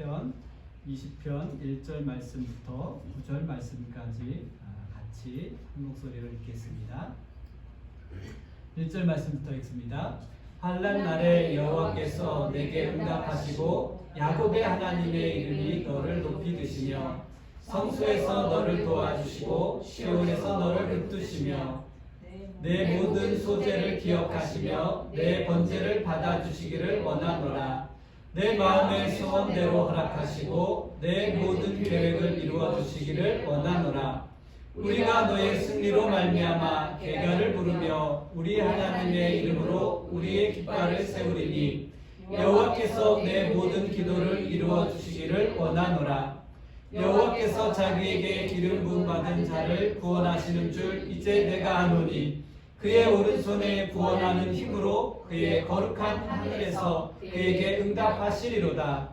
시편 20편 1절 말씀부터 9절 말씀까지 같이 한 목소리로 읽겠습니다. 1절 말씀부터 읽습니다. 환난 날에 여호와께서 내게 응답하시고 야곱의 하나님의 이름이 너를 높이 드시며 성소에서 너를 도와주시고 시온에서 너를 붙드시며 내 모든 소재를 기억하시며 내 번제를 받아주시기를 원하노라. 내 마음의 소원대로 허락하시고 내 모든 계획을 이루어주시기를 원하노라. 우리가 너의 승리로 말미암아 계가를 부르며 우리 하나님의 이름으로 우리의 깃발을 세우리니 여호와께서 내 모든 기도를 이루어주시기를 원하노라. 여호와께서 자기에게 기름 부음 받은 자를 구원하시는 줄 이제 내가 아노니 그의 오른손에 구원하는 힘으로 그의 거룩한 하늘에서 그에게 응답하시리로다.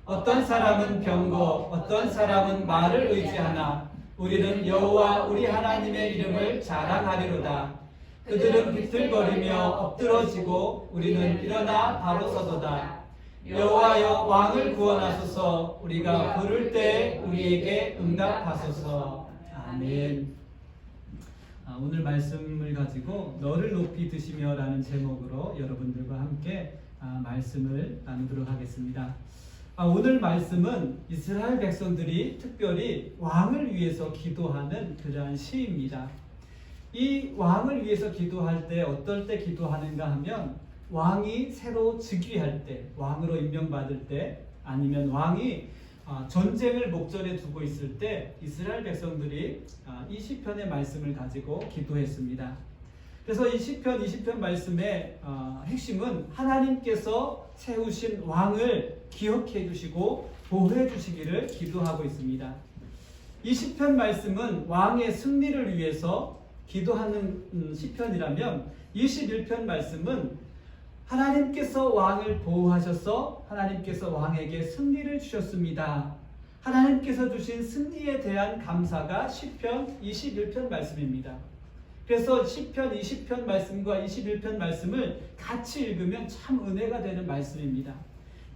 어떤 사람은 병거 어떤 사람은 말을 의지하나 우리는 여호와 우리 하나님의 이름을 자랑하리로다. 그들은 비틀거리며 엎드러지고 우리는 일어나 바로 서도다. 여호와여 왕을 구원하소서. 우리가 부를 때 우리에게 응답하소서. 아멘. 오늘 말씀을 가지고 너를 높이 드시며 라는 제목으로 여러분들과 함께 말씀을 나누도록 하겠습니다. 오늘 말씀은 이스라엘 백성들이 특별히 왕을 위해서 기도하는 그러한 시입니다. 이 왕을 위해서 기도할 때 어떨 때 기도하는가 하면 왕이 새로 즉위할 때, 왕으로 임명받을 때, 아니면 왕이 전쟁을 목전에 두고 있을 때 이스라엘 백성들이 이 시편의 말씀을 가지고 기도했습니다. 그래서 이 시편 20편 말씀의 핵심은 하나님께서 세우신 왕을 기억해 주시고 보호해 주시기를 기도하고 있습니다. 이 시편 말씀은 왕의 승리를 위해서 기도하는 시편이라면 21편 말씀은 하나님께서 왕을 보호하셔서 하나님께서 왕에게 승리를 주셨습니다. 하나님께서 주신 승리에 대한 감사가 시편 21편 말씀입니다. 그래서 시편 20편 말씀과 21편 말씀을 같이 읽으면 참 은혜가 되는 말씀입니다.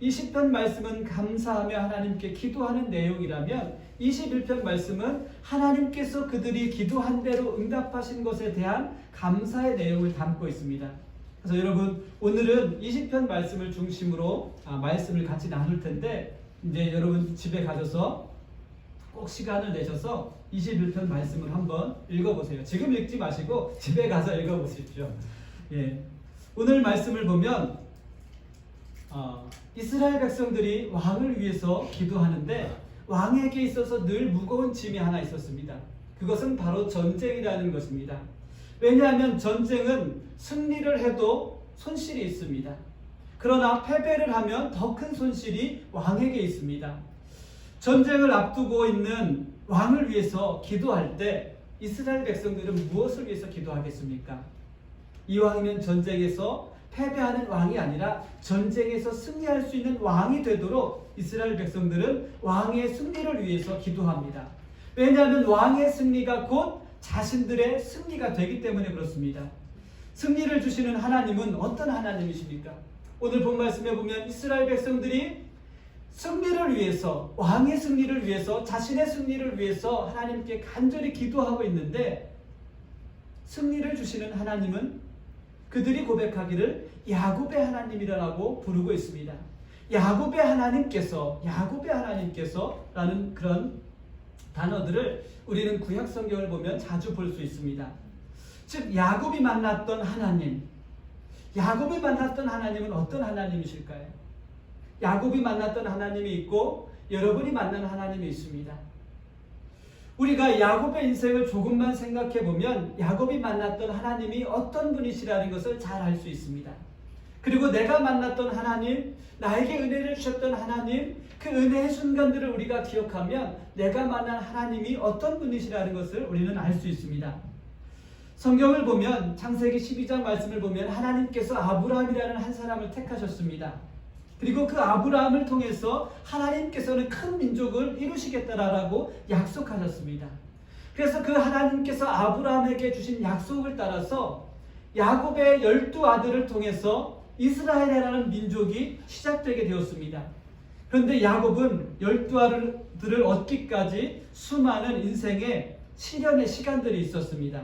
20편 말씀은 감사하며 하나님께 기도하는 내용이라면 21편 말씀은 하나님께서 그들이 기도한 대로 응답하신 것에 대한 감사의 내용을 담고 있습니다. 그래서 여러분 오늘은 20편 말씀을 중심으로 말씀을 같이 나눌 텐데 이제 여러분 집에 가셔서 꼭 시간을 내셔서 21편 말씀을 한번 읽어보세요. 지금 읽지 마시고 집에 가서 읽어보십시오. 예. 오늘 말씀을 보면 이스라엘 백성들이 왕을 위해서 기도하는데 왕에게 있어서 늘 무거운 짐이 하나 있었습니다. 그것은 바로 전쟁이라는 것입니다. 왜냐하면 전쟁은 승리를 해도 손실이 있습니다. 그러나 패배를 하면 더 큰 손실이 왕에게 있습니다. 전쟁을 앞두고 있는 왕을 위해서 기도할 때 이스라엘 백성들은 무엇을 위해서 기도하겠습니까? 이왕이면 전쟁에서 패배하는 왕이 아니라 전쟁에서 승리할 수 있는 왕이 되도록 이스라엘 백성들은 왕의 승리를 위해서 기도합니다. 왜냐하면 왕의 승리가 곧 자신들의 승리가 되기 때문에 그렇습니다. 승리를 주시는 하나님은 어떤 하나님이십니까? 오늘 본 말씀에 보면 이스라엘 백성들이 승리를 위해서, 왕의 승리를 위해서, 자신의 승리를 위해서 하나님께 간절히 기도하고 있는데 승리를 주시는 하나님은 그들이 고백하기를 야곱의 하나님이라고 부르고 있습니다. 야곱의 하나님께서라는 그런 단어들을 우리는 구약 성경을 보면 자주 볼 수 있습니다. 즉 야곱이 만났던 하나님은 어떤 하나님이실까요? 야곱이 만났던 하나님이 있고 여러분이 만난 하나님이 있습니다. 우리가 야곱의 인생을 조금만 생각해 보면 야곱이 만났던 하나님이 어떤 분이시라는 것을 잘 알 수 있습니다. 그리고 내가 만났던 하나님, 나에게 은혜를 주셨던 하나님, 그 은혜의 순간들을 우리가 기억하면 내가 만난 하나님이 어떤 분이시라는 것을 우리는 알 수 있습니다. 성경을 보면 창세기 12장 말씀을 보면 하나님께서 아브라함이라는 한 사람을 택하셨습니다. 그리고 그 아브라함을 통해서 하나님께서는 큰 민족을 이루시겠다라고 약속하셨습니다. 그래서 그 하나님께서 아브라함에게 주신 약속을 따라서 야곱의 12 아들을 통해서 이스라엘이라는 민족이 시작되게 되었습니다. 그런데 야곱은 12아들을 얻기까지 수많은 인생의 시련의 시간들이 있었습니다.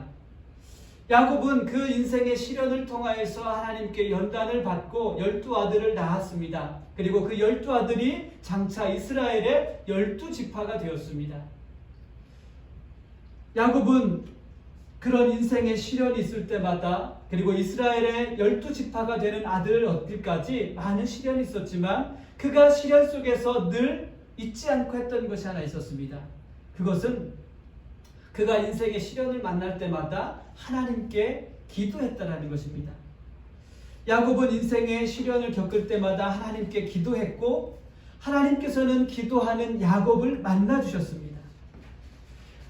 야곱은 그 인생의 시련을 통하여서 하나님께 연단을 받고 12아들을 낳았습니다. 그리고 그 12아들이 장차 이스라엘의 12지파가 되었습니다. 야곱은 그런 인생의 시련이 있을 때마다 그리고 이스라엘의 12지파가 되는 아들을 얻기까지 많은 시련이 있었지만 그가 시련 속에서 늘 잊지 않고 했던 것이 하나 있었습니다. 그것은 그가 인생의 시련을 만날 때마다 하나님께 기도했다라는 것입니다. 야곱은 인생의 시련을 겪을 때마다 하나님께 기도했고 하나님께서는 기도하는 야곱을 만나주셨습니다.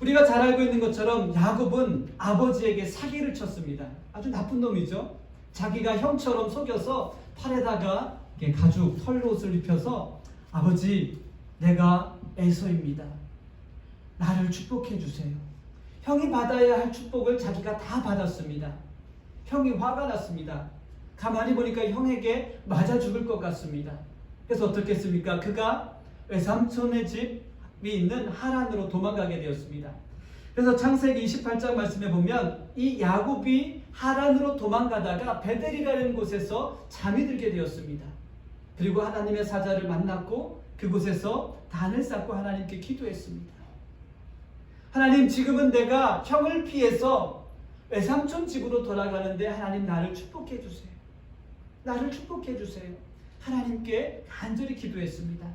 우리가 잘 알고 있는 것처럼 야곱은 아버지에게 사기를 쳤습니다. 아주 나쁜 놈이죠. 자기가 형처럼 속여서 팔에다가 가죽 털옷을 입혀서 아버지, 내가 에서입니다. 나를 축복해 주세요. 형이 받아야 할 축복을 자기가 다 받았습니다. 형이 화가 났습니다. 가만히 보니까 형에게 맞아 죽을 것 같습니다. 그래서 어떻게 했습니까? 그가 외삼촌의 집이 있는 하란으로 도망가게 되었습니다. 그래서 창세기 28장 말씀에 보면 이 야곱이 하란으로 도망가다가 베델이라는 곳에서 잠이 들게 되었습니다. 그리고 하나님의 사자를 만났고 그곳에서 단을 쌓고 하나님께 기도했습니다. 하나님, 지금은 내가 형을 피해서 외삼촌 집으로 돌아가는데 하나님 나를 축복해 주세요. 나를 축복해 주세요. 하나님께 간절히 기도했습니다.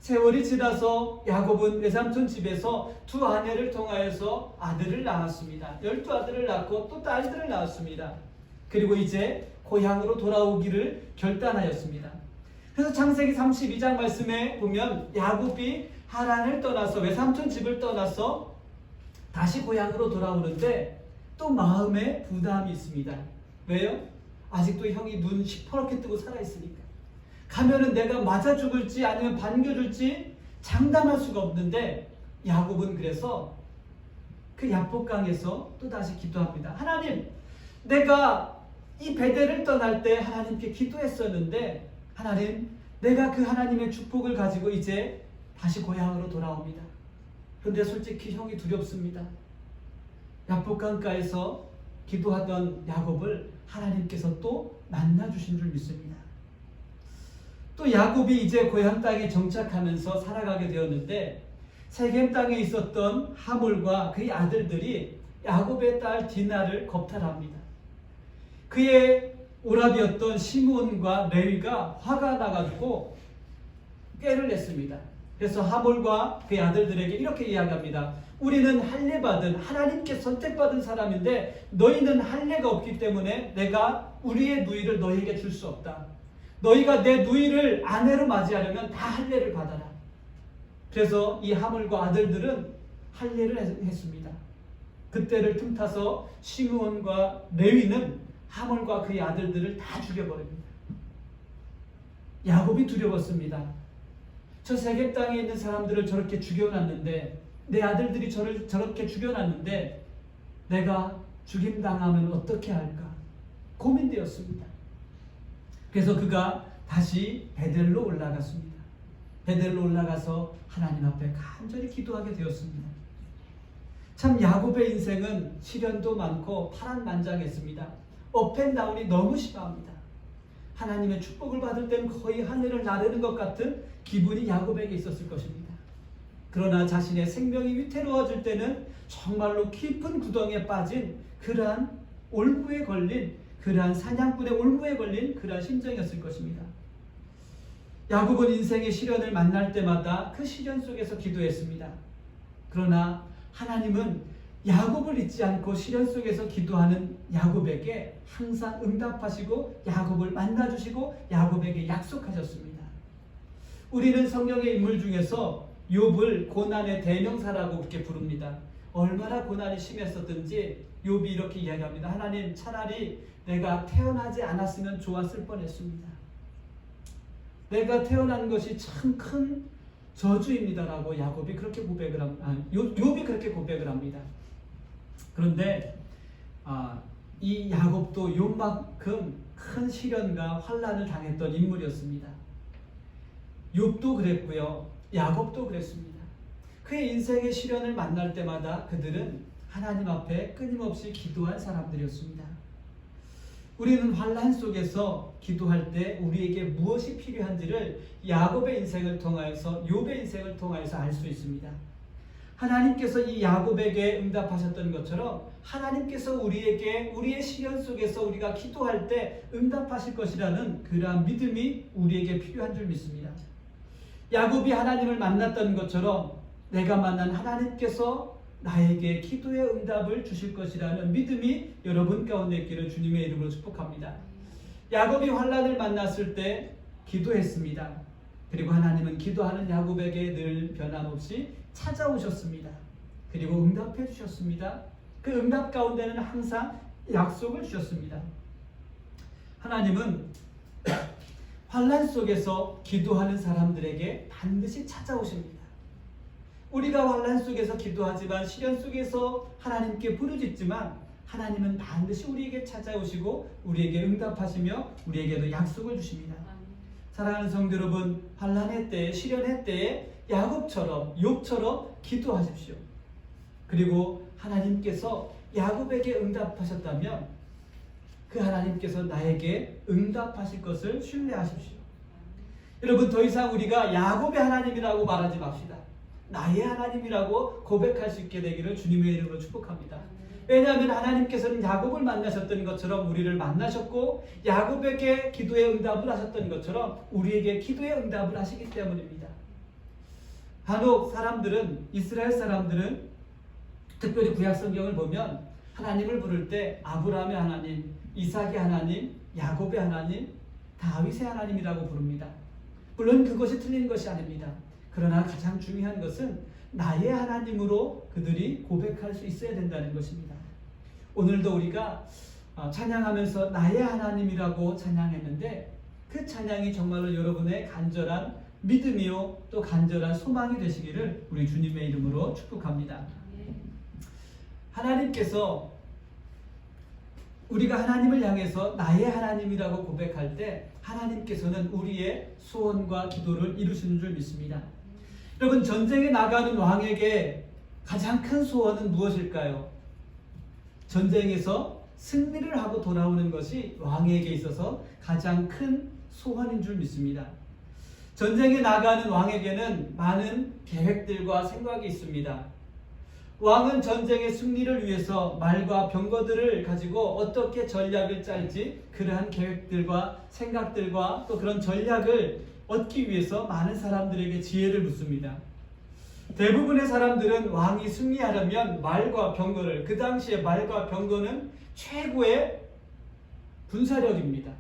세월이 지나서 야곱은 외삼촌 집에서 두 아내를 통하여서 아들을 낳았습니다. 12아들을 낳고 또 딸들을 낳았습니다. 그리고 이제 고향으로 돌아오기를 결단하였습니다. 그래서 창세기 32장 말씀에 보면 야곱이 하란을 떠나서 외삼촌 집을 떠나서 다시 고향으로 돌아오는데 또 마음에 부담이 있습니다. 왜요? 아직도 형이 눈 시퍼렇게 뜨고 살아있으니까. 가면은 내가 맞아 죽을지 아니면 반겨줄지 장담할 수가 없는데 야곱은 그래서 그 야복강에서 또 다시 기도합니다. 하나님, 내가 이 베델을 떠날 때 하나님께 기도했었는데 하나님, 내가 그 하나님의 축복을 가지고 이제 다시 고향으로 돌아옵니다. 그런데 솔직히 형이 두렵습니다. 야복강가에서 기도하던 야곱을 하나님께서 또 만나주신 줄 믿습니다. 또 야곱이 이제 고향 땅에 정착하면서 살아가게 되었는데 세겜 땅에 있었던 하몰과 그의 아들들이 야곱의 딸 디나를 겁탈합니다. 그의 오라비였던 시므온과 레위가 화가 나가지고 꾀를 냈습니다. 그래서 하몰과 그의 아들들에게 이렇게 이야기합니다. 우리는 할례받은 하나님께 선택받은 사람인데 너희는 할례가 없기 때문에 내가 우리의 누이를 너희에게 줄 수 없다. 너희가 내 누이를 아내로 맞이하려면 다 할례를 받아라. 그래서 이 하몰과 아들들은 할례를 했습니다. 그때를 틈타서 시므온과 레위는 하몰과 그의 아들들을 다 죽여버립니다. 야곱이 두려웠습니다. 저 세겜 땅에 있는 사람들을 저렇게 죽여놨는데 내 아들들이 저를 저렇게 죽여놨는데 내가 죽임당하면 어떻게 할까 고민되었습니다. 그래서 그가 다시 베델로 올라갔습니다. 베델로 올라가서 하나님 앞에 간절히 기도하게 되었습니다. 참 야곱의 인생은 시련도 많고 파란만장했습니다. 업앤다운이 너무 심합니다. 하나님의 축복을 받을 때는 거의 하늘을 나르는 것 같은 기분이 야곱에게 있었을 것입니다. 그러나 자신의 생명이 위태로워질 때는 정말로 깊은 구덩이에 빠진 그러한 올무에 걸린 그러한 사냥꾼의 올무에 걸린 그러한 심정이었을 것입니다. 야곱은 인생의 시련을 만날 때마다 그 시련 속에서 기도했습니다. 그러나 하나님은 야곱을 잊지 않고 시련 속에서 기도하는 야곱에게 항상 응답하시고 야곱을 만나주시고 야곱에게 약속하셨습니다. 우리는 성경의 인물 중에서 욥을 고난의 대명사라고 그렇게 부릅니다. 얼마나 고난이 심했었든지 욥이 이렇게 이야기합니다. 하나님, 차라리 내가 태어나지 않았으면 좋았을 뻔했습니다. 내가 태어난 것이 참 큰 저주입니다라고 야곱이 그렇게 고백을 합니다. 욥이 그렇게 고백을 합니다. 그런데 이 야곱도 욥만큼 큰 시련과 환난을 당했던 인물이었습니다. 욥도 그랬고요. 야곱도 그랬습니다. 그의 인생의 시련을 만날 때마다 그들은 하나님 앞에 끊임없이 기도한 사람들이었습니다. 우리는 환난 속에서 기도할 때 우리에게 무엇이 필요한지를 야곱의 인생을 통하여서, 욥의 인생을 통하여서 알 수 있습니다. 하나님께서 이 야곱에게 응답하셨던 것처럼 하나님께서 우리에게 우리의 시련 속에서 우리가 기도할 때 응답하실 것이라는 그러한 믿음이 우리에게 필요한 줄 믿습니다. 야곱이 하나님을 만났던 것처럼 내가 만난 하나님께서 나에게 기도의 응답을 주실 것이라는 믿음이 여러분 가운데 있기를 주님의 이름으로 축복합니다. 야곱이 환난을 만났을 때 기도했습니다. 그리고 하나님은 기도하는 야곱에게 늘 변함없이 찾아오셨습니다. 그리고 응답해 주셨습니다. 그 응답 가운데는 항상 약속을 주셨습니다. 하나님은 환난 속에서 기도하는 사람들에게 반드시 찾아오십니다. 우리가 환난 속에서 기도하지만, 시련 속에서 하나님께 부르짖지만 하나님은 반드시 우리에게 찾아오시고 우리에게 응답하시며 우리에게도 약속을 주십니다. 사랑하는 성도 여러분, 환난의 때에, 시련의 때에 야곱처럼, 욥처럼 기도하십시오. 그리고 하나님께서 야곱에게 응답하셨다면 그 하나님께서 나에게 응답하실 것을 신뢰하십시오. 여러분, 더 이상 우리가 야곱의 하나님이라고 말하지 맙시다. 나의 하나님이라고 고백할 수 있게 되기를 주님의 이름으로 축복합니다. 왜냐하면 하나님께서는 야곱을 만나셨던 것처럼 우리를 만나셨고, 야곱에게 기도의 응답을 하셨던 것처럼 우리에게 기도의 응답을 하시기 때문입니다. 간혹 사람들은, 이스라엘 사람들은 특별히 구약 성경을 보면 하나님을 부를 때 아브라함의 하나님, 이삭의 하나님, 야곱의 하나님, 다윗의 하나님이라고 부릅니다. 물론 그것이 틀린 것이 아닙니다. 그러나 가장 중요한 것은 나의 하나님으로 그들이 고백할 수 있어야 된다는 것입니다. 오늘도 우리가 찬양하면서 나의 하나님이라고 찬양했는데, 그 찬양이 정말로 여러분의 간절한 믿음이요 또 간절한 소망이 되시기를 우리 주님의 이름으로 축복합니다. 하나님께서, 우리가 하나님을 향해서 나의 하나님이라고 고백할 때 하나님께서는 우리의 소원과 기도를 이루시는 줄 믿습니다. 여러분, 전쟁에 나가는 왕에게 가장 큰 소원은 무엇일까요? 전쟁에서 승리를 하고 돌아오는 것이 왕에게 있어서 가장 큰 소원인 줄 믿습니다. 전쟁에 나가는 왕에게는 많은 계획들과 생각이 있습니다. 왕은 전쟁의 승리를 위해서 말과 병거들을 가지고 어떻게 전략을 짤지, 그러한 계획들과 생각들과 또 그런 전략을 얻기 위해서 많은 사람들에게 지혜를 묻습니다. 대부분의 사람들은 왕이 승리하려면 말과 병거를, 그 당시에 말과 병거는 최고의 군사력입니다.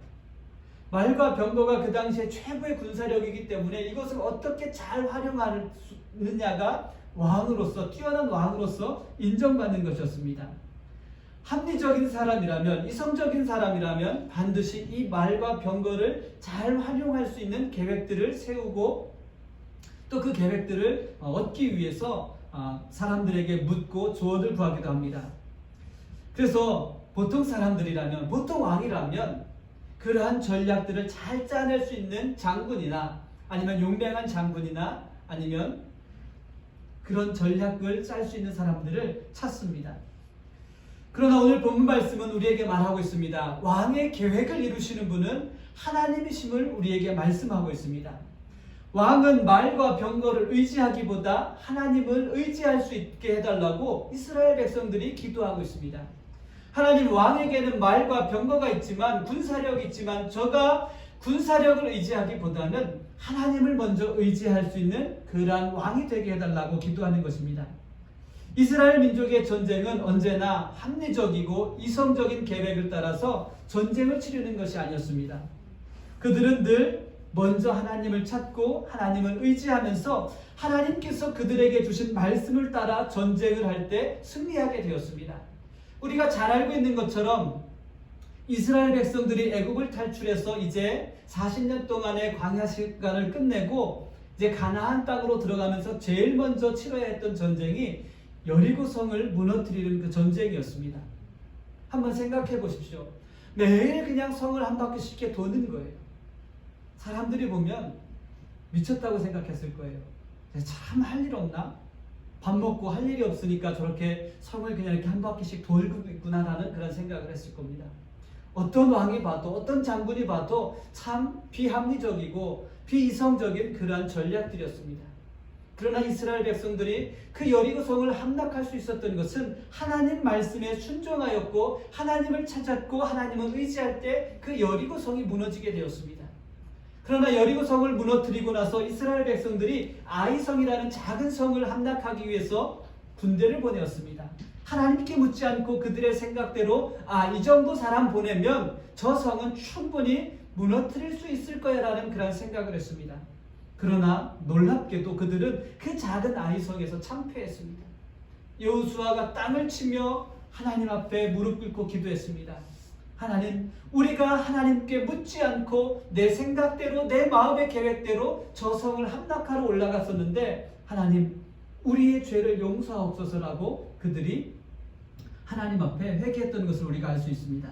말과 병거가 그 당시에 최고의 군사력이기 때문에 이것을 어떻게 잘 활용하느냐가 왕으로서, 뛰어난 왕으로서 인정받는 것이었습니다. 합리적인 사람이라면, 이성적인 사람이라면 반드시 이 말과 병거를 잘 활용할 수 있는 계획들을 세우고 또 그 계획들을 얻기 위해서 사람들에게 묻고 조언을 구하기도 합니다. 그래서 보통 사람들이라면, 보통 왕이라면 그러한 전략들을 잘 짜낼 수 있는 장군이나 아니면 용맹한 장군이나 아니면 그런 전략을 짤 수 있는 사람들을 찾습니다. 그러나 오늘 본문 말씀은 우리에게 말하고 있습니다. 왕의 계획을 이루시는 분은 하나님이심을 우리에게 말씀하고 있습니다. 왕은 말과 병거를 의지하기보다 하나님을 의지할 수 있게 해달라고 이스라엘 백성들이 기도하고 있습니다. 하나님, 왕에게는 말과 병거가 있지만, 군사력이 있지만 저가 군사력을 의지하기보다는 하나님을 먼저 의지할 수 있는 그러한 왕이 되게 해달라고 기도하는 것입니다. 이스라엘 민족의 전쟁은 언제나 합리적이고 이성적인 계획을 따라서 전쟁을 치르는 것이 아니었습니다. 그들은 늘 먼저 하나님을 찾고 하나님을 의지하면서 하나님께서 그들에게 주신 말씀을 따라 전쟁을 할 때 승리하게 되었습니다. 우리가 잘 알고 있는 것처럼 이스라엘 백성들이 애굽을 탈출해서 이제 40년 동안의 광야 시간을 끝내고 이제 가나안 땅으로 들어가면서 제일 먼저 치러야 했던 전쟁이 여리고 성을 무너뜨리는 그 전쟁이었습니다. 한번 생각해 보십시오. 매일 그냥 성을 한 바퀴씩 도는 거예요. 사람들이 보면 미쳤다고 생각했을 거예요. 참 할 일 없나? 밥 먹고 할 일이 없으니까 저렇게 성을 그냥 이렇게 한 바퀴씩 돌고 있구나라는 그런 생각을 했을 겁니다. 어떤 왕이 봐도 어떤 장군이 봐도 참 비합리적이고 비이성적인 그러한 전략들이었습니다. 그러나 이스라엘 백성들이 그 여리고 성을 함락할 수 있었던 것은 하나님 말씀에 순종하였고 하나님을 찾았고 하나님을 의지할 때 그 여리고 성이 무너지게 되었습니다. 그러나 여리고 성을 무너뜨리고 나서 이스라엘 백성들이 아이성이라는 작은 성을 함락하기 위해서 군대를 보내었습니다. 하나님께 묻지 않고 그들의 생각대로 이 정도 사람 보내면 저 성은 충분히 무너뜨릴 수 있을 거야 라는 그런 생각을 했습니다. 그러나 놀랍게도 그들은 그 작은 아이성에서 참패했습니다. 여호수아가 땅을 치며 하나님 앞에 무릎 꿇고 기도했습니다. 하나님, 우리가 하나님께 묻지 않고 내 생각대로 내 마음의 계획대로 저 성을 함락하러 올라갔었는데 하나님, 우리의 죄를 용서하옵소서라고 그들이 하나님 앞에 회개했던 것을 우리가 알 수 있습니다.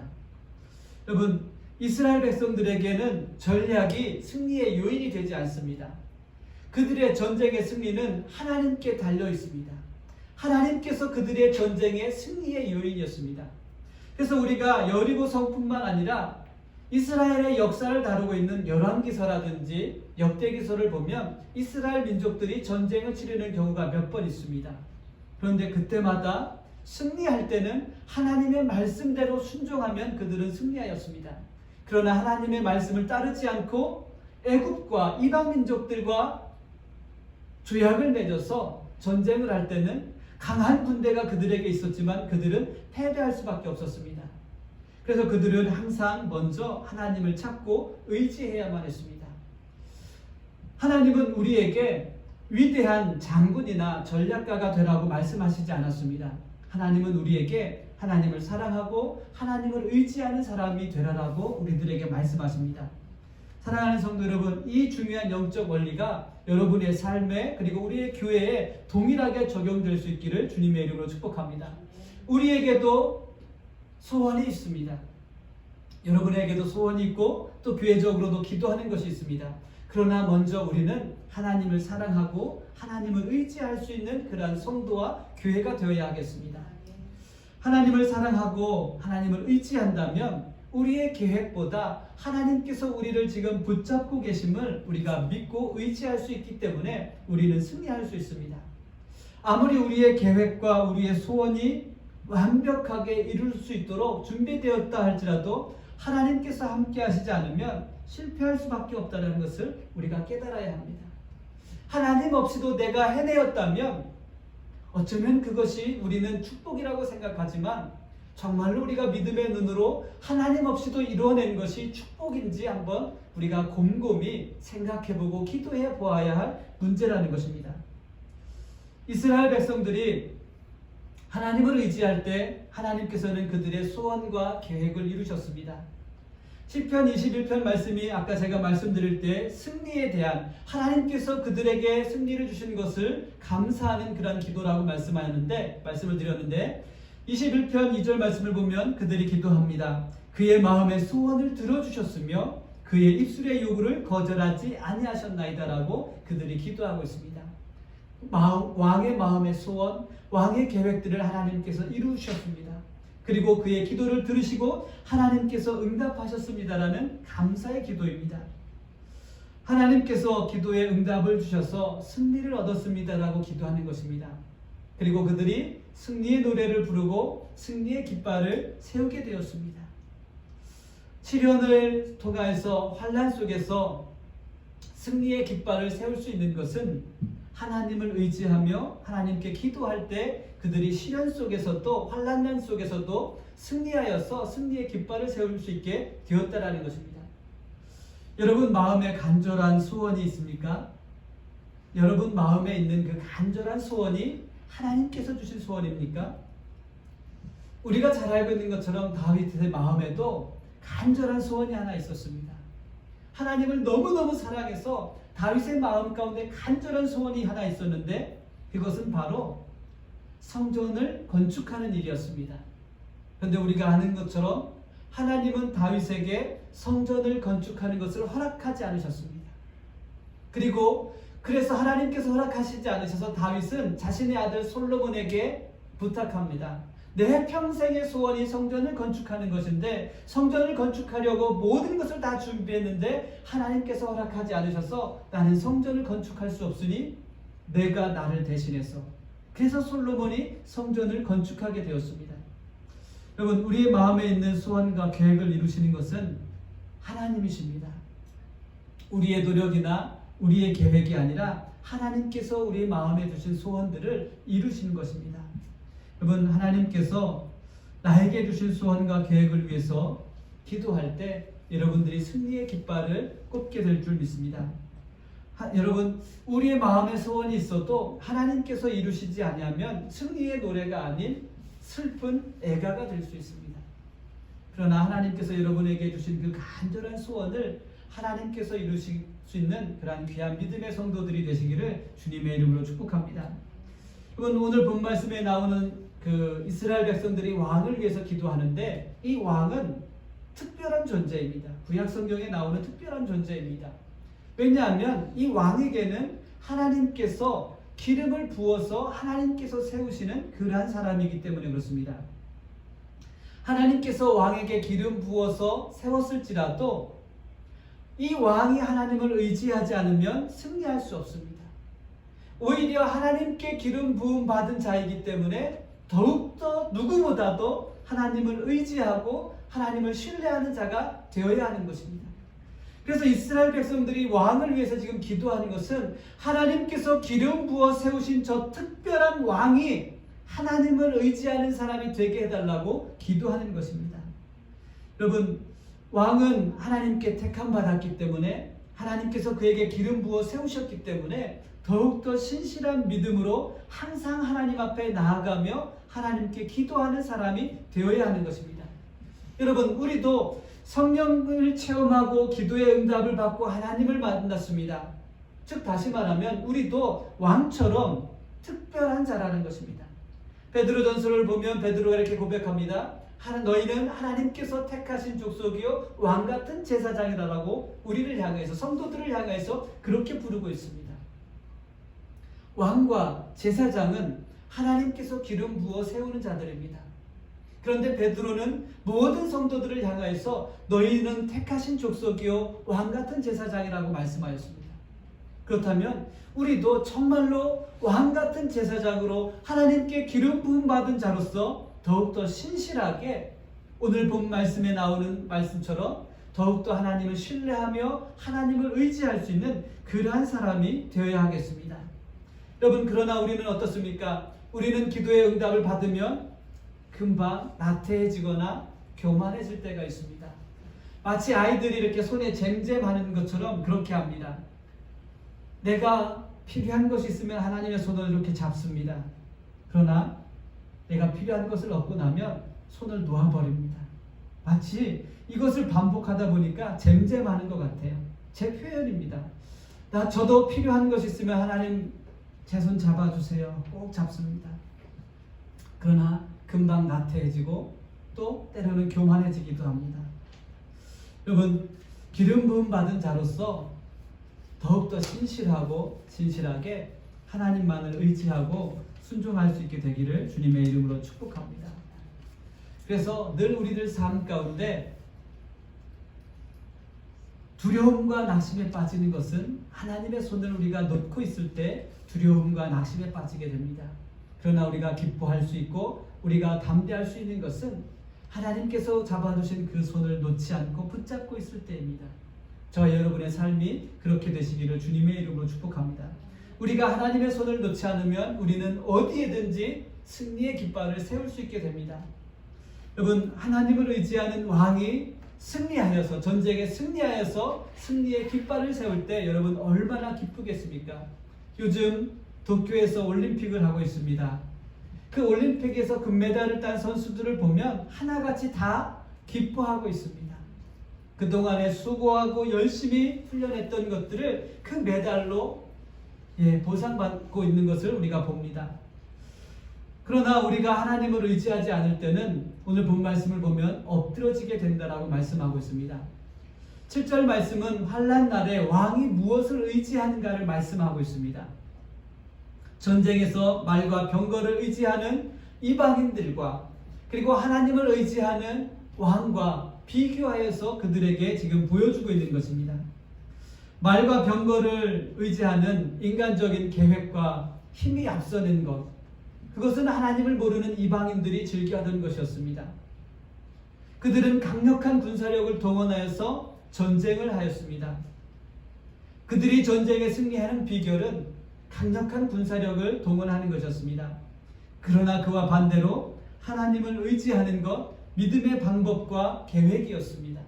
여러분, 이스라엘 백성들에게는 전략이 승리의 요인이 되지 않습니다. 그들의 전쟁의 승리는 하나님께 달려 있습니다. 하나님께서 그들의 전쟁의 승리의 요인이었습니다. 그래서 우리가 여리고 성뿐만 아니라 이스라엘의 역사를 다루고 있는 열왕기서라든지 역대기서를 보면 이스라엘 민족들이 전쟁을 치르는 경우가 몇 번 있습니다. 그런데 그때마다 승리할 때는 하나님의 말씀대로 순종하면 그들은 승리하였습니다. 그러나 하나님의 말씀을 따르지 않고 애굽과 이방 민족들과 조약을 맺어서 전쟁을 할 때는 강한 군대가 그들에게 있었지만 그들은 패배할 수밖에 없었습니다. 그래서 그들은 항상 먼저 하나님을 찾고 의지해야만 했습니다. 하나님은 우리에게 위대한 장군이나 전략가가 되라고 말씀하시지 않았습니다. 하나님은 우리에게 하나님을 사랑하고 하나님을 의지하는 사람이 되라라고 우리들에게 말씀하십니다. 사랑하는 성도 여러분, 이 중요한 영적 원리가 여러분의 삶에 그리고 우리의 교회에 동일하게 적용될 수 있기를 주님의 이름으로 축복합니다. 우리에게도 소원이 있습니다. 여러분에게도 소원이 있고 또 교회적으로도 기도하는 것이 있습니다. 그러나 먼저 우리는 하나님을 사랑하고 하나님을 의지할 수 있는 그러한 성도와 교회가 되어야 하겠습니다. 하나님을 사랑하고 하나님을 의지한다면 우리의 계획보다 하나님께서 우리를 지금 붙잡고 계심을 우리가 믿고 의지할 수 있기 때문에 우리는 승리할 수 있습니다. 아무리 우리의 계획과 우리의 소원이 완벽하게 이룰 수 있도록 준비되었다 할지라도 하나님께서 함께 하시지 않으면 실패할 수밖에 없다는 것을 우리가 깨달아야 합니다. 하나님 없이도 내가 해내었다면 어쩌면 그것이 우리는 축복이라고 생각하지만 정말로 우리가 믿음의 눈으로 하나님 없이도 이루어낸 것이 축복인지 한번 우리가 곰곰이 생각해보고 기도해 보아야 할 문제라는 것입니다. 이스라엘 백성들이 하나님을 의지할 때 하나님께서는 그들의 소원과 계획을 이루셨습니다. 시편 21편 말씀이 아까 제가 말씀드릴 때 승리에 대한 하나님께서 그들에게 승리를 주신 것을 감사하는 그런 기도라고 말씀을 드렸는데 21편 2절 말씀을 보면 그들이 기도합니다. 그의 마음의 소원을 들어주셨으며 그의 입술의 요구를 거절하지 아니하셨나이다라고 그들이 기도하고 있습니다. 왕의 마음의 소원, 왕의 계획들을 하나님께서 이루셨습니다. 그리고 그의 기도를 들으시고 하나님께서 응답하셨습니다라는 감사의 기도입니다. 하나님께서 기도에 응답을 주셔서 승리를 얻었습니다라고 기도하는 것입니다. 그리고 그들이 승리의 노래를 부르고 승리의 깃발을 세우게 되었습니다. 시련을 통해서 환난 속에서 승리의 깃발을 세울 수 있는 것은 하나님을 의지하며 하나님께 기도할 때 그들이 시련 속에서도 환난 속에서도 승리하여서 승리의 깃발을 세울 수 있게 되었다라는 것입니다. 여러분 마음에 간절한 소원이 있습니까? 여러분 마음에 있는 그 간절한 소원이 하나님께서 주신 소원입니까? 우리가 잘 알고 있는 것처럼 다윗의 마음에도 간절한 소원이 하나 있었습니다. 하나님을 너무너무 사랑해서 다윗의 마음 가운데 간절한 소원이 하나 있었는데 그것은 바로 성전을 건축하는 일이었습니다. 그런데 우리가 아는 것처럼 하나님은 다윗에게 성전을 건축하는 것을 허락하지 않으셨습니다. 그리고 그래서 하나님께서 허락하시지 않으셔서 다윗은 자신의 아들 솔로몬에게 부탁합니다. 내 평생의 소원이 성전을 건축하는 것인데 성전을 건축하려고 모든 것을 다 준비했는데 하나님께서 허락하지 않으셔서 나는 성전을 건축할 수 없으니 내가 나를 대신해서, 그래서 솔로몬이 성전을 건축하게 되었습니다. 여러분, 우리의 마음에 있는 소원과 계획을 이루시는 것은 하나님이십니다. 우리의 노력이나 우리의 계획이 아니라 하나님께서 우리의 마음에 두신 소원들을 이루시는 것입니다. 여러분, 하나님께서 나에게 주신 소원과 계획을 위해서 기도할 때 여러분들이 승리의 깃발을 꽂게 될 줄 믿습니다. 여러분, 우리의 마음에 소원이 있어도 하나님께서 이루시지 아니하면 승리의 노래가 아닌 슬픈 애가가 될 수 있습니다. 그러나 하나님께서 여러분에게 주신 그 간절한 소원을 하나님께서 이루실 수 있는 그러한 귀한 믿음의 성도들이 되시기를 주님의 이름으로 축복합니다. 여러분, 오늘 본 말씀에 나오는 그 이스라엘 백성들이 왕을 위해서 기도하는데 이 왕은 특별한 존재입니다. 구약 성경에 나오는 특별한 존재입니다. 왜냐하면 이 왕에게는 하나님께서 기름을 부어서 하나님께서 세우시는 그러한 사람이기 때문에 그렇습니다. 하나님께서 왕에게 기름 부어서 세웠을지라도 이 왕이 하나님을 의지하지 않으면 승리할 수 없습니다. 오히려 하나님께 기름 부음 받은 자이기 때문에 더욱더 누구보다도 하나님을 의지하고 하나님을 신뢰하는 자가 되어야 하는 것입니다. 그래서 이스라엘 백성들이 왕을 위해서 지금 기도하는 것은 하나님께서 기름 부어 세우신 저 특별한 왕이 하나님을 의지하는 사람이 되게 해달라고 기도하는 것입니다. 여러분, 왕은 하나님께 택함 받았기 때문에 하나님께서 그에게 기름 부어 세우셨기 때문에 더욱더 신실한 믿음으로 항상 하나님 앞에 나아가며 하나님께 기도하는 사람이 되어야 하는 것입니다. 여러분, 우리도 성령을 체험하고 기도의 응답을 받고 하나님을 만났습니다. 즉 다시 말하면 우리도 왕처럼 특별한 자라는 것입니다. 베드로전서를 보면 베드로가 이렇게 고백합니다. 너희는 하나님께서 택하신 족속이요 왕같은 제사장이다라고 우리를 향해서, 성도들을 향해서 그렇게 부르고 있습니다. 왕과 제사장은 하나님께서 기름 부어 세우는 자들입니다. 그런데 베드로는 모든 성도들을 향하여서 너희는 택하신 족속이요 왕같은 제사장이라고 말씀하였습니다. 그렇다면 우리도 정말로 왕같은 제사장으로 하나님께 기름 부음 받은 자로서 더욱더 신실하게 오늘 본 말씀에 나오는 말씀처럼 더욱더 하나님을 신뢰하며 하나님을 의지할 수 있는 그러한 사람이 되어야 하겠습니다. 여러분, 그러나 우리는 어떻습니까? 우리는 기도의 응답을 받으면 금방 나태해지거나 교만해질 때가 있습니다. 마치 아이들이 이렇게 손에 잼잼하는 것처럼 그렇게 합니다. 내가 필요한 것이 있으면 하나님의 손을 이렇게 잡습니다. 그러나 내가 필요한 것을 얻고 나면 손을 놓아버립니다. 마치 이것을 반복하다 보니까 잼잼하는 것 같아요. 제 표현입니다. 저도 필요한 것이 있으면 하나님 제 손 잡아주세요. 꼭 잡습니다. 그러나 금방 나태해지고 또 때로는 교만해지기도 합니다. 여러분, 기름 부음 받은 자로서 더욱더 신실하게 하나님만을 의지하고 순종할 수 있게 되기를 주님의 이름으로 축복합니다. 그래서 늘 우리들 삶 가운데 두려움과 낙심에 빠지는 것은 하나님의 손을 우리가 놓고 있을 때 두려움과 낙심에 빠지게 됩니다. 그러나 우리가 기뻐할 수 있고 우리가 담대할 수 있는 것은 하나님께서 잡아주신 그 손을 놓지 않고 붙잡고 있을 때입니다. 저와 여러분의 삶이 그렇게 되시기를 주님의 이름으로 축복합니다. 우리가 하나님의 손을 놓지 않으면 우리는 어디에든지 승리의 깃발을 세울 수 있게 됩니다. 여러분, 하나님을 의지하는 왕이 승리하여서, 전쟁에 승리하여서 승리의 깃발을 세울 때 여러분 얼마나 기쁘겠습니까? 요즘 도쿄에서 올림픽을 하고 있습니다. 그 올림픽에서 금메달을 딴 선수들을 보면 하나같이 다 기뻐하고 있습니다. 그동안에 수고하고 열심히 훈련했던 것들을 그 메달로 보상받고 있는 것을 우리가 봅니다. 그러나 우리가 하나님을 의지하지 않을 때는 오늘 본 말씀을 보면 엎드러지게 된다라고 말씀하고 있습니다. 7절 말씀은 환난 날에 왕이 무엇을 의지하는가를 말씀하고 있습니다. 전쟁에서 말과 병거를 의지하는 이방인들과 그리고 하나님을 의지하는 왕과 비교하여서 그들에게 지금 보여주고 있는 것입니다. 말과 병거를 의지하는 인간적인 계획과 힘이 앞서는 것, 그것은 하나님을 모르는 이방인들이 즐겨하던 것이었습니다. 그들은 강력한 군사력을 동원하여서 전쟁을 하였습니다. 그들이 전쟁에 승리하는 비결은 강력한 군사력을 동원하는 것이었습니다. 그러나 그와 반대로 하나님을 의지하는 것, 믿음의 방법과 계획이었습니다.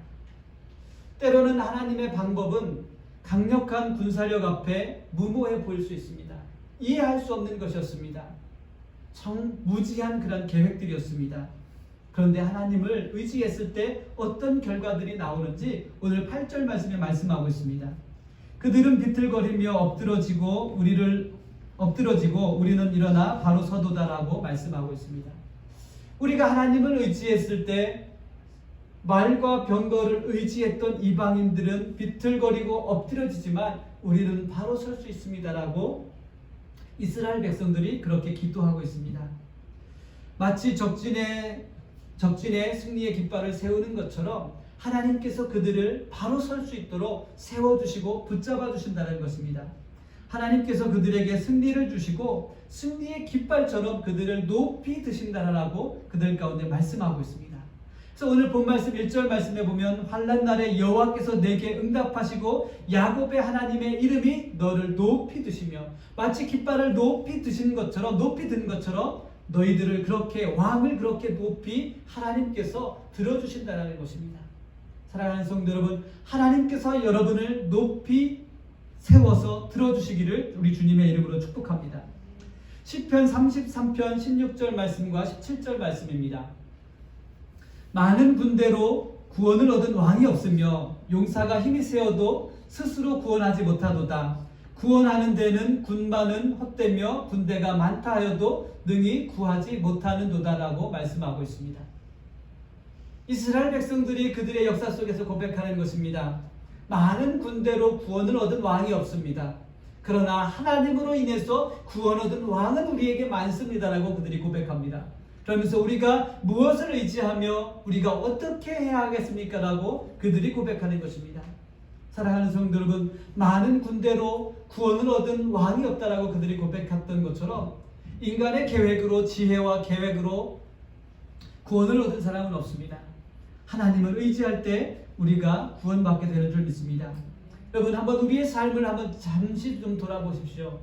때로는 하나님의 방법은 강력한 군사력 앞에 무모해 보일 수 있습니다. 이해할 수 없는 것이었습니다. 무지한 그런 계획들이었습니다. 그런데 하나님을 의지했을 때 어떤 결과들이 나오는지 오늘 8절 말씀에 말씀하고 있습니다. 그들은 비틀거리며 엎드러지고 우리는 일어나 바로 서도다라고 말씀하고 있습니다. 우리가 하나님을 의지했을 때 말과 병거를 의지했던 이방인들은 비틀거리고 엎드려지지만 우리는 바로 설 수 있습니다라고 이스라엘 백성들이 그렇게 기도하고 있습니다. 마치 적진의 승리의 깃발을 세우는 것처럼 하나님께서 그들을 바로 설 수 있도록 세워주시고 붙잡아 주신다는 것입니다. 하나님께서 그들에게 승리를 주시고 승리의 깃발처럼 그들을 높이 드신다라고 그들 가운데 말씀하고 있습니다. 그래서 오늘 본 말씀 1절 말씀에 보면 환난 날에 여호와께서 내게 응답하시고 야곱의 하나님의 이름이 너를 높이 드시며 마치 깃발을 높이 드신 것처럼 높이 든 것처럼 너희들을 그렇게 왕을 그렇게 높이 하나님께서 들어주신다는 것입니다. 사랑하는 성도 여러분, 하나님께서 여러분을 높이 세워서 들어주시기를 우리 주님의 이름으로 축복합니다. 시편 33편 16절 말씀과 17절 말씀입니다. 많은 군대로 구원을 얻은 왕이 없으며 용사가 힘이 세어도 스스로 구원하지 못하도다. 구원하는 데는 군마는 헛되며 군대가 많다 하여도 능히 구하지 못하는도다라고 말씀하고 있습니다. 이스라엘 백성들이 그들의 역사 속에서 고백하는 것입니다. 많은 군대로 구원을 얻은 왕이 없습니다. 그러나 하나님으로 인해서 구원 얻은 왕은 우리에게 많습니다라고 그들이 고백합니다. 그러면서 우리가 무엇을 의지하며 우리가 어떻게 해야 하겠습니까? 라고 그들이 고백하는 것입니다. 사랑하는 성도 여러분, 많은 군대로 구원을 얻은 왕이 없다라고 그들이 고백했던 것처럼 인간의 계획으로 지혜와 계획으로 구원을 얻은 사람은 없습니다. 하나님을 의지할 때 우리가 구원받게 되는 줄 믿습니다. 여러분, 한번 우리의 삶을 한번 잠시 좀 돌아보십시오.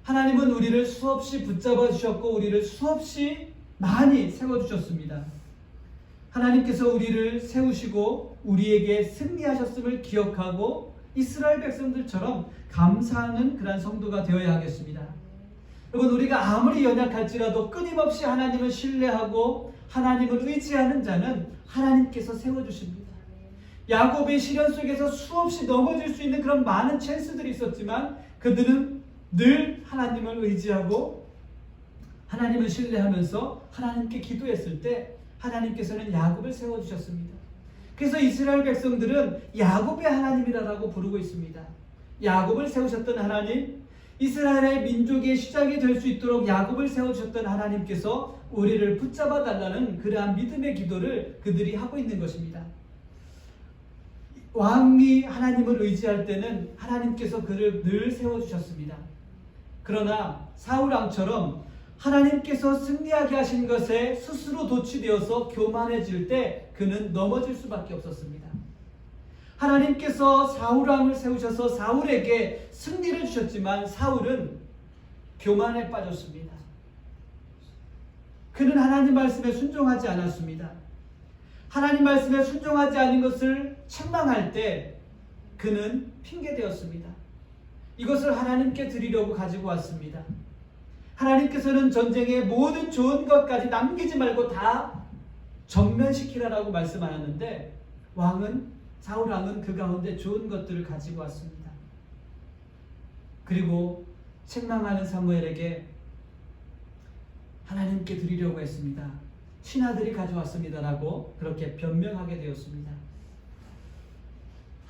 하나님은 우리를 수없이 붙잡아 주셨고 우리를 수없이 많이 세워주셨습니다. 하나님께서 우리를 세우시고 우리에게 승리하셨음을 기억하고 이스라엘 백성들처럼 감사하는 그런 성도가 되어야 하겠습니다. 여러분, 우리가 아무리 연약할지라도 끊임없이 하나님을 신뢰하고 하나님을 의지하는 자는 하나님께서 세워주십니다. 야곱의 시련 속에서 수없이 넘어질 수 있는 그런 많은 찬스들이 있었지만 그들은 늘 하나님을 의지하고 하나님을 신뢰하면서 하나님께 기도했을 때 하나님께서는 야곱을 세워주셨습니다. 그래서 이스라엘 백성들은 야곱의 하나님이라고 부르고 있습니다. 야곱을 세우셨던 하나님, 이스라엘의 민족의 시작이 될 수 있도록 야곱을 세우셨던 하나님께서 우리를 붙잡아 달라는 그러한 믿음의 기도를 그들이 하고 있는 것입니다. 왕이 하나님을 의지할 때는 하나님께서 그를 늘 세워주셨습니다. 그러나 사울왕처럼 하나님께서 승리하게 하신 것에 스스로 도취되어서 교만해질 때 그는 넘어질 수밖에 없었습니다. 하나님께서 사울왕을 세우셔서 사울에게 승리를 주셨지만 사울은 교만에 빠졌습니다. 그는 하나님 말씀에 순종하지 않았습니다. 하나님 말씀에 순종하지 않은 것을 책망할 때 그는 핑계되었습니다. 이것을 하나님께 드리려고 가지고 왔습니다. 하나님께서는 전쟁의 모든 좋은 것까지 남기지 말고 다 전면시키라라고 말씀하였는데 사울 왕은 그 가운데 좋은 것들을 가지고 왔습니다. 그리고 책망하는 사무엘에게 하나님께 드리려고 했습니다. 신하들이 가져왔습니다라고 그렇게 변명하게 되었습니다.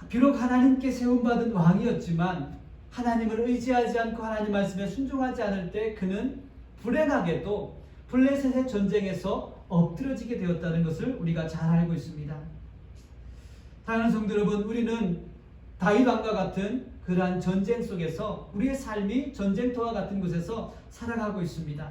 비록 하나님께 세움받은 왕이었지만 하나님을 의지하지 않고 하나님 말씀에 순종하지 않을 때 그는 불행하게도 블레셋의 전쟁에서 엎드러지게 되었다는 것을 우리가 잘 알고 있습니다. 사랑하는 성도 여러분, 우리는 다윗 왕과 같은 그러한 전쟁 속에서 우리의 삶이 전쟁터와 같은 곳에서 살아가고 있습니다.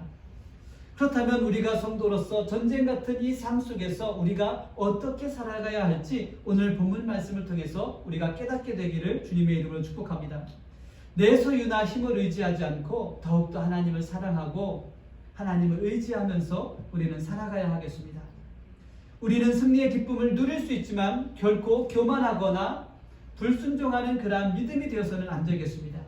그렇다면 우리가 성도로서 전쟁 같은 이 삶 속에서 우리가 어떻게 살아가야 할지 오늘 본문 말씀을 통해서 우리가 깨닫게 되기를 주님의 이름으로 축복합니다. 내 소유나 힘을 의지하지 않고 더욱더 하나님을 사랑하고 하나님을 의지하면서 우리는 살아가야 하겠습니다. 우리는 승리의 기쁨을 누릴 수 있지만 결코 교만하거나 불순종하는 그러한 믿음이 되어서는 안 되겠습니다.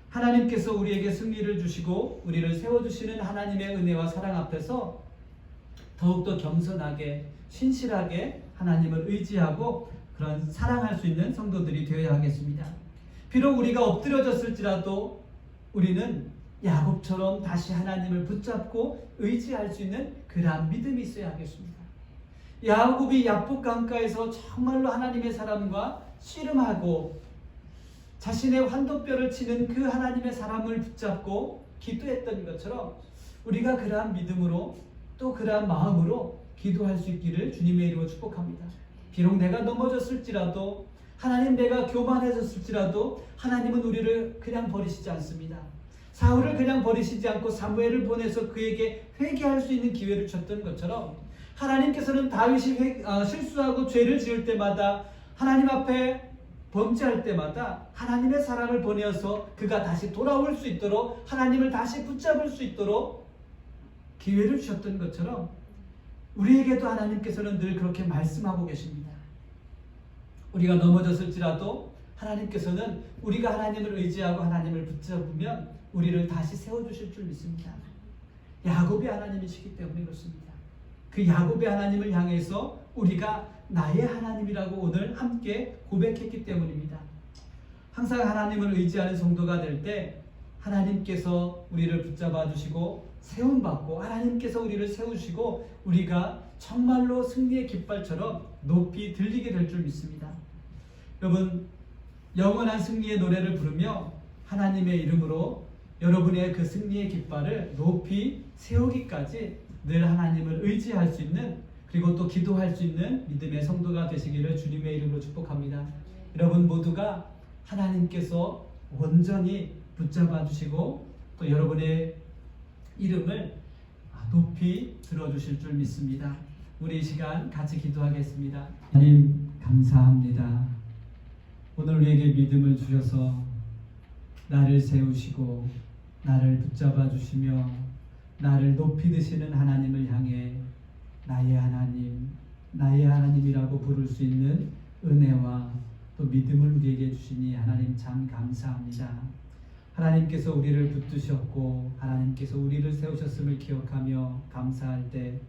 하나님께서 우리에게 승리를 주시고 우리를 세워주시는 하나님의 은혜와 사랑 앞에서 더욱더 겸손하게 신실하게 하나님을 의지하고 그런 사랑할 수 있는 성도들이 되어야 하겠습니다. 비록 우리가 엎드려졌을지라도 우리는 야곱처럼 다시 하나님을 붙잡고 의지할 수 있는 그러한 믿음이 있어야 하겠습니다. 야곱이 야복 강가에서 정말로 하나님의 사람과 씨름하고 자신의 환도뼈를 치는 그 하나님의 사람을 붙잡고 기도했던 것처럼 우리가 그러한 믿음으로 또 그러한 마음으로 기도할 수 있기를 주님의 이름으로 축복합니다. 비록 내가 넘어졌을지라도 하나님 내가 교만해졌을지라도 하나님은 우리를 그냥 버리시지 않습니다. 사울을 그냥 버리시지 않고 사무엘을 보내서 그에게 회개할 수 있는 기회를 줬던 것처럼 하나님께서는 다윗이 실수하고 죄를 지을 때마다 하나님 앞에 범죄할 때마다 하나님의 사람을 보내어서 그가 다시 돌아올 수 있도록 하나님을 다시 붙잡을 수 있도록 기회를 주셨던 것처럼 우리에게도 하나님께서는 늘 그렇게 말씀하고 계십니다. 우리가 넘어졌을지라도 하나님께서는 우리가 하나님을 의지하고 하나님을 붙잡으면 우리를 다시 세워주실 줄 믿습니다. 야곱의 하나님이시기 때문에 그렇습니다. 그 야곱의 하나님을 향해서 우리가 나의 하나님이라고 오늘 함께 고백했기 때문입니다. 항상 하나님을 의지하는 성도가 될 때 하나님께서 우리를 붙잡아 주시고 세움받고 하나님께서 우리를 세우시고 우리가 정말로 승리의 깃발처럼 높이 들리게 될 줄 믿습니다. 여러분, 영원한 승리의 노래를 부르며 하나님의 이름으로 여러분의 그 승리의 깃발을 높이 세우기까지 늘 하나님을 의지할 수 있는 그리고 또 기도할 수 있는 믿음의 성도가 되시기를 주님의 이름으로 축복합니다. 여러분 모두가 하나님께서 온전히 붙잡아 주시고 또 여러분의 이름을 높이 들어주실 줄 믿습니다. 우리 이 시간 같이 기도하겠습니다. 하나님 감사합니다. 오늘 우리에게 믿음을 주셔서 나를 세우시고 나를 붙잡아 주시며 나를 높이 드시는 하나님을 향해 나의 하나님, 나의 하나님이라고 부를 수 있는 은혜와 또 믿음을 우리에게 주시니 하나님 참 감사합니다. 하나님께서 우리를 붙드셨고 하나님께서 우리를 세우셨음을 기억하며 감사할 때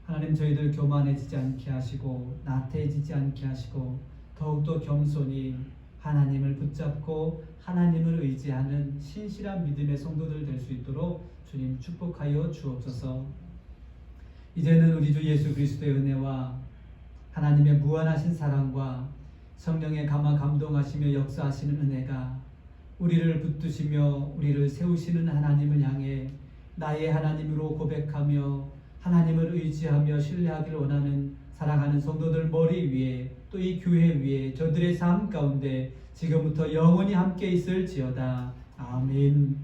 하나님 저희들 교만해지지 않게 하시고 나태해지지 않게 하시고 더욱더 겸손히 하나님을 붙잡고 하나님을 의지하는 신실한 믿음의 성도들 될 수 있도록 주님 축복하여 주옵소서. 이제는 우리 주 예수 그리스도의 은혜와 하나님의 무한하신 사랑과 성령의 감동하시며 역사하시는 은혜가 우리를 붙드시며 우리를 세우시는 하나님을 향해 나의 하나님으로 고백하며 하나님을 의지하며 신뢰하기를 원하는 사랑하는 성도들 머리 위에 또 이 교회 위에 저들의 삶 가운데 지금부터 영원히 함께 있을지어다. 아멘.